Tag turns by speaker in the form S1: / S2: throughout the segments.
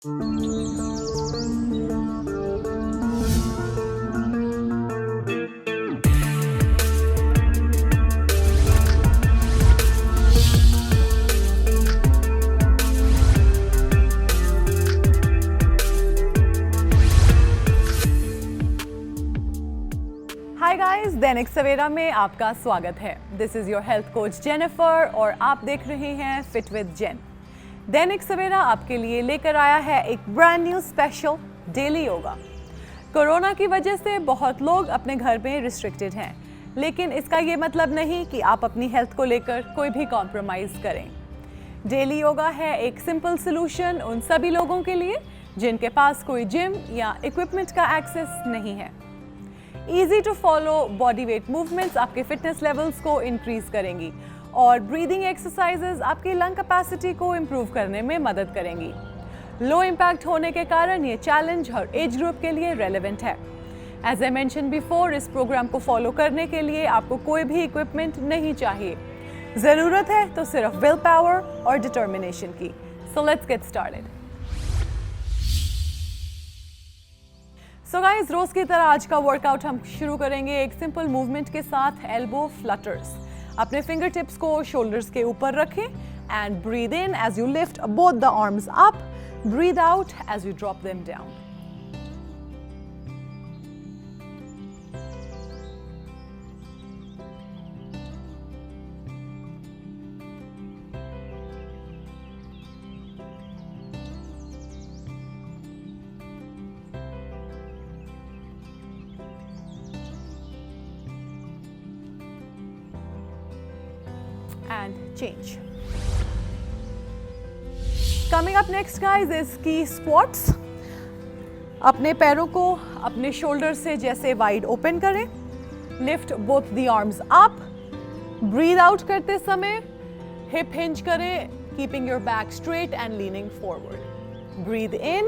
S1: Hi guys, Dainik Savera में आपका स्वागत है। This is your health coach Jennifer और आप देख रहे हैं फिट विद जेन। दैनिक सवेरा आपके लिए लेकर आया है एक brand new special daily yoga. Corona की वजह से बहुत लोग अपने घर में रिस्ट्रिक्टेड हैं, लेकिन इसका ये मतलब नहीं कि आप अपनी हेल्थ को लेकर कोई भी कॉम्प्रोमाइज़ करें। डेली योगा है एक सिंपल सोल्यूशन उन सभी लोगों के लिए जिनके पास कोई जिम या इक्विपमेंट का एक्सेस नहीं है। Easy to follow body weight movements आपके फिटनेस लेवल्स को इंक्रीज करेंगी और ब्रीदिंग एक्सरसाइजेज आपकी लंग कैपेसिटी को इम्प्रूव करने में मदद करेंगी। लो इम्पैक्ट होने के कारण ये चैलेंज हर एज ग्रुप के लिए रेलेवेंट है। एज आई मेंशन बिफोर, इस प्रोग्राम को फॉलो करने के लिए आपको कोई भी इक्विपमेंट नहीं चाहिए। ज़रूरत है तो सिर्फ विल पावर और डिटर्मिनेशन की। So let's get started. So guys, रोज की तरह आज का वर्कआउट हम शुरू करेंगे एक सिंपल मूवमेंट के साथ, एल्बो फ्लटर्स। अपने फिंगर टिप्स को शोल्डर्स के ऊपर रखें and breathe in as you lift both the arms up, breathe out as you drop them down. And change. Coming up next guys is key squats. अपने पैरों को अपने shoulder से जैसे वाइड ओपन करें, lift both the arms up, breathe out करते समय hip hinge करें, keeping your back straight and leaning forward. Breathe in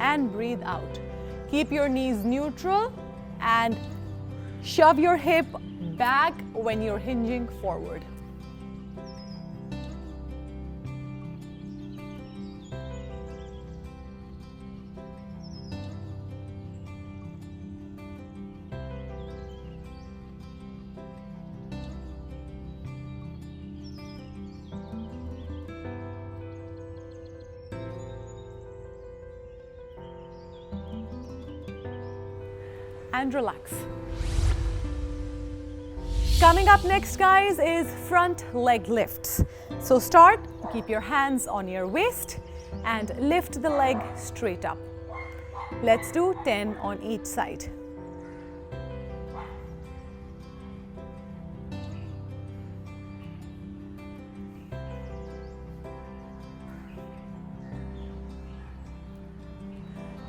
S1: and breathe out, keep your knees neutral and shove your hip back when you're hinging forward. And relax. Coming up next guys is front leg lifts. So start, keep your hands on your waist and lift the leg straight up. Let's do 10 on each side.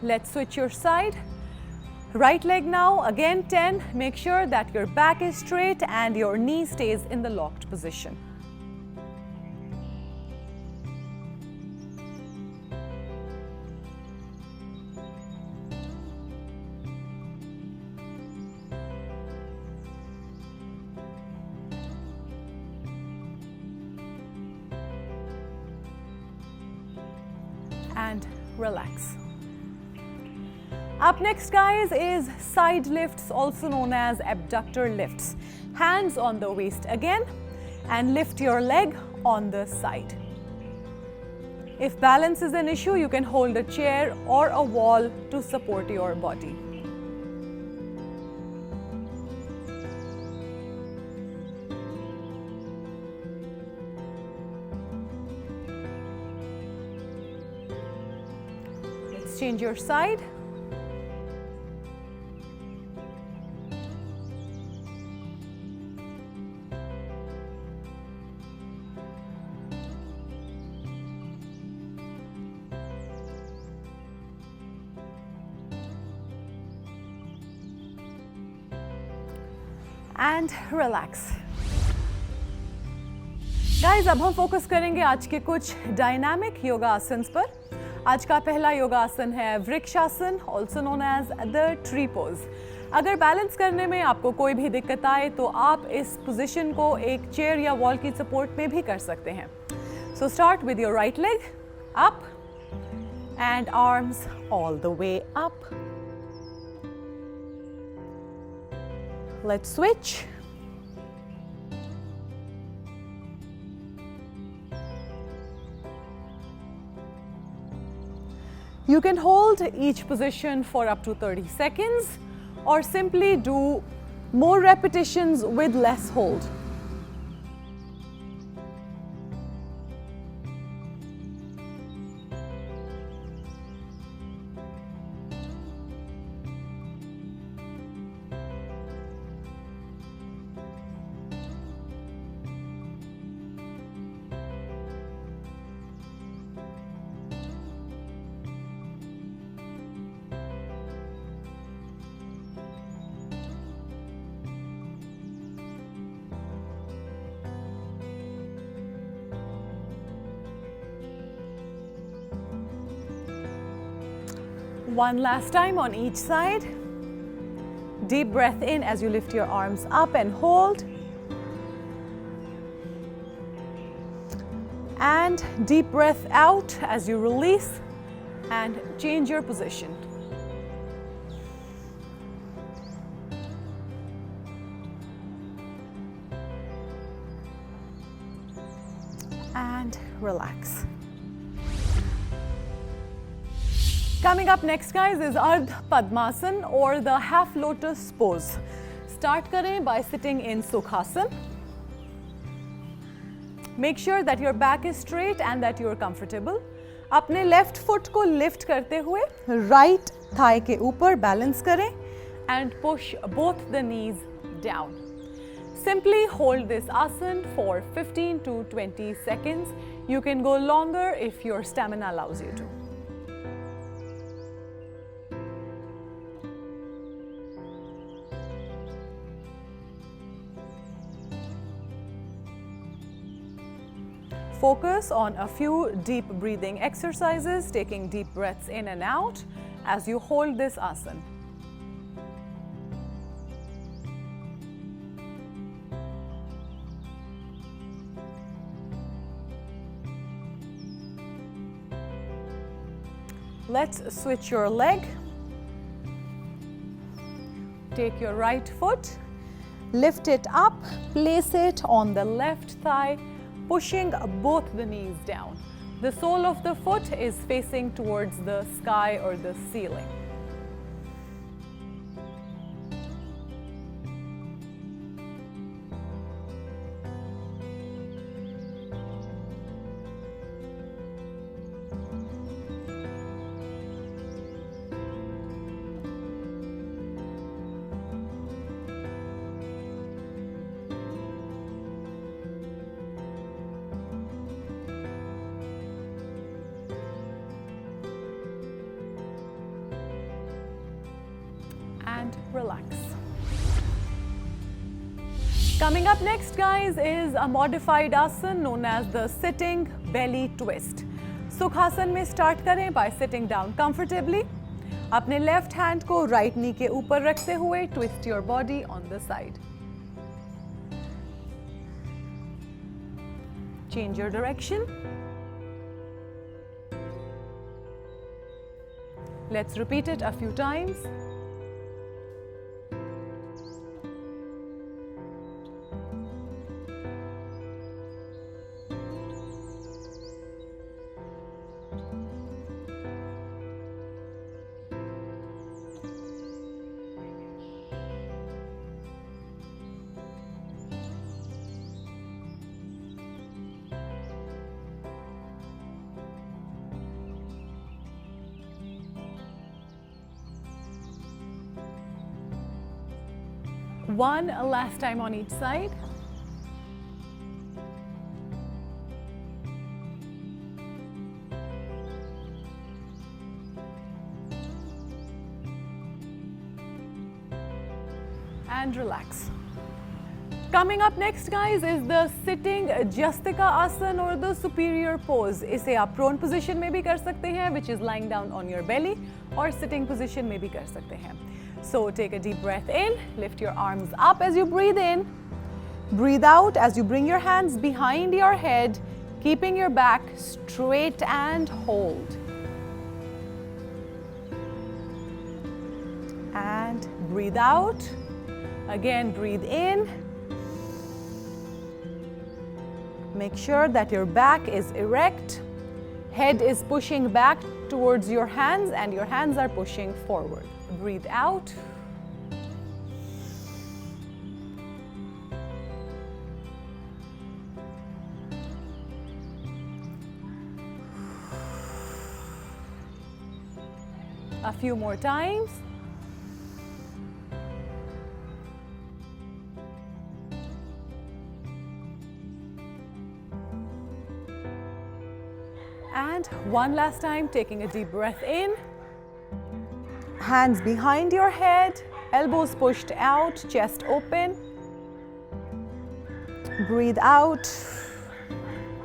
S1: Let's switch your side. Right leg now, again 10. Make sure that your back is straight and your knee stays in the locked position. And relax. Up next guys is side lifts, also known as abductor lifts. Hands on the waist again and lift your leg on the side. If balance is an issue, you can hold a chair or a wall to support your body. Let's change your side. And relax. Guys, अब हम focus करेंगे आज के कुछ dynamic yoga asanas पर। आज का पहला योगा आसन है Vrikshasana, also known as the tree pose. अगर बैलेंस करने में आपको कोई भी दिक्कत आए तो आप इस पोजीशन को एक चेयर या वॉल की सपोर्ट में भी कर सकते हैं। So start with your right leg up, and arms all the way up. Let's switch. You can hold each position for up to 30 seconds or simply do more repetitions with less hold. One last time on each side. Deep breath in as you lift your arms up and hold. And deep breath out as you release and change your position. And relax. Coming up next, guys, is Ardha Padmasana or the half lotus pose. Start करें by sitting in Sukhasana. Make sure that your back is straight and that you are comfortable. अपने left foot को lift करते हुए right thigh के ऊपर balance करें and push both the knees down. Simply hold this asana for 15 to 20 seconds. You can go longer if your stamina allows you to. Focus on a few deep breathing exercises, taking deep breaths in and out as you hold this asana. Let's switch your leg. Take your right foot, lift it up, place it on the left thigh, pushing both the knees down. The sole of the foot is facing towards the sky or the ceiling. And relax. Coming up next, guys, is a modified asana known as the sitting belly twist. Sukhasana में start करें by sitting down comfortably. अपने left hand को right knee के ऊपर रखते हुए twist your body on the side. Change your direction. Let's repeat it a few times. One last time on each side. And relax. Coming up next, guys, is the sitting Jastika asana or the superior pose. इसे आप prone position में भी कर सकते हैं, which is lying down on your belly, और sitting position में भी कर सकते हैं. So take a deep breath in, lift your arms up as you breathe in. Breathe out as you bring your hands behind your head, keeping your back straight and hold. and breathe out. Again, breathe in. Make sure that your back is erect. Head is pushing back towards your hands and your hands are pushing forward. Breathe out. A few more times. And one last time, taking a deep breath in. Hands behind your head, elbows pushed out, chest open. Breathe out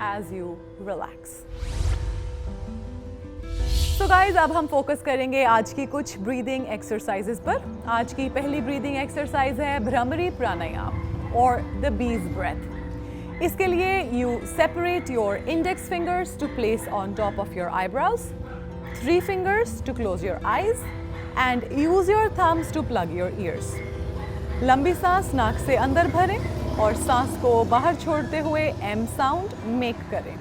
S1: as you relax. So guys, अब हम focus करेंगे आज की कुछ breathing exercises पर। आज की पहली ब्रीदिंग एक्सरसाइज है भ्रमरी प्राणायाम और द बीज ब्रेथ। इसके लिए you separate your index fingers to place on top of your eyebrows, 3 fingers to close your eyes and use your thumbs to plug your ears. लंबी सांस नाक से अंदर भरें और सांस को बाहर छोड़ते हुए एम साउंड मेक करें।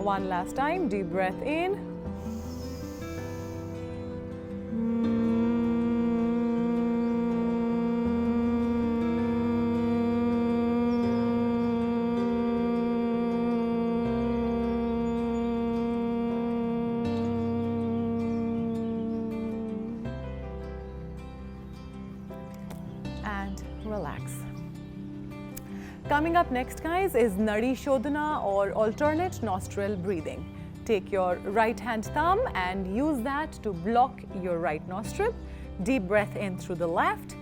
S1: One last time, deep breath in. And relax. Coming up next, guys, is Nadi Shodhana or alternate nostril breathing. Take your right hand thumb and use that to block your right nostril. Deep breath in through the left.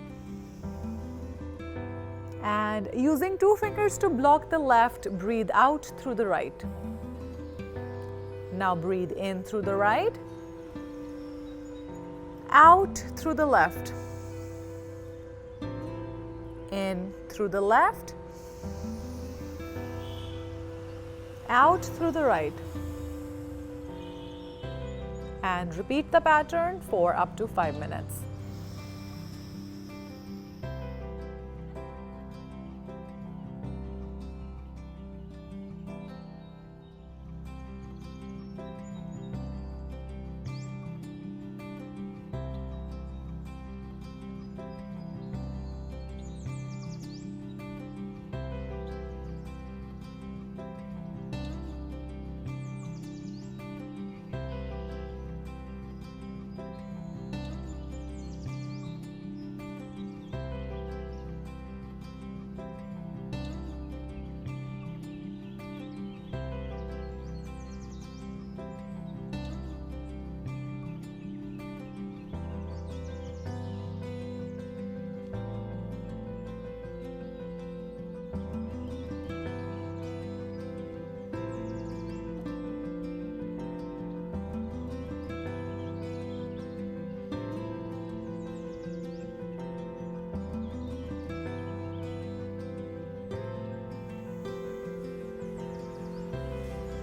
S1: And using 2 fingers to block the left, breathe out through the right. Now breathe in through the right. Out through the left. In through the left. Out through the right. And repeat the pattern for up to 5 minutes.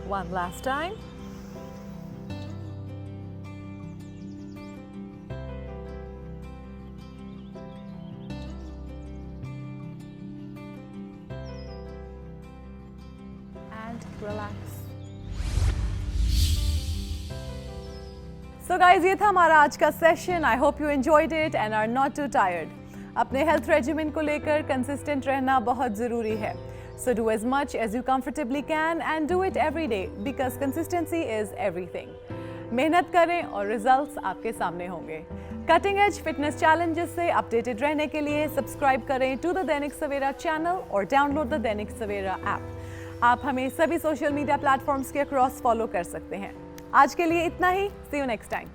S1: One last time. And relax. So guys, ये था हमारा आज का session. I hope you enjoyed it and are not too tired. अपने health regiment को लेकर consistent रहना बहुत ज़रूरी है. So do as much as you comfortably can and do it every day because consistency is everything. मेहनत करें और रिजल्ट्स आपके सामने होंगे. कटिंग एज फिटनेस चैलेंजेस से अपडेटेड रहने के लिए सब्सक्राइब करें to the Dainik Savera channel और download the Dainik Savera app. आप हमें सभी सोशल मीडिया प्लेटफॉर्म्स के अक्रॉस फॉलो कर सकते हैं. आज के लिए इतना ही. सी यू नेक्स्ट टाइम.